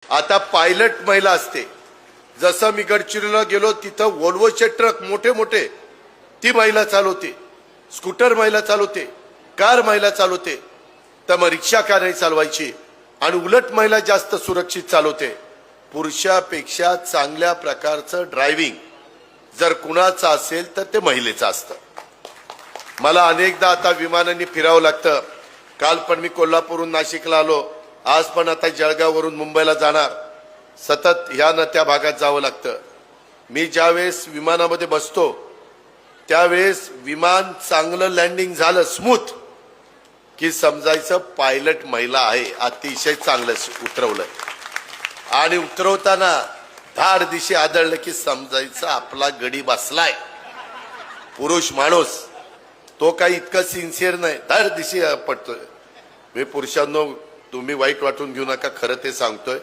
आता पायलट महिला असते। जसं मी गडचिरोलीला गेलो तिथं वोल्वोचे ट्रक मोठे मोठे ती महिला चालवते, स्कूटर महिला चालवते, कार महिला चालवते, तर मग रिक्षा का नाही चालवायची? आणि उलट महिला जास्त सुरक्षित चालवते। पुरुषापेक्षा चांगल्या प्रकारचं ड्रायव्हिंग जर कुणाचं असेल तर ते महिलेचं असतं। मला अनेकदा आता विमानांनी फिरावं लागतं। काल पण मी कोल्हापूरहून नाशिकला आलो, आज पण आता जळगाववरून मुंबईला जाणार। सतत ह्या न त्या भागात जावं लागतं। मी ज्यावेळेस विमानामध्ये बसतो त्यावेळेस विमान चांगलं लँडिंग झालं स्मूथ की समजायचं पायलट महिला आहे, अतिशय चांगलं उतरवलंय। आणि उतरवताना धाड दिशे आदळलं की समजायचं आपला गडी बसलाय। पुरुष माणूस तो काही इतकं सिन्सिअर नाही, धाड दिशे पडतोय। मी पुरुषांनो तुम्ही वाईट वाटून घेऊ नका, खरं ते सांगतोय।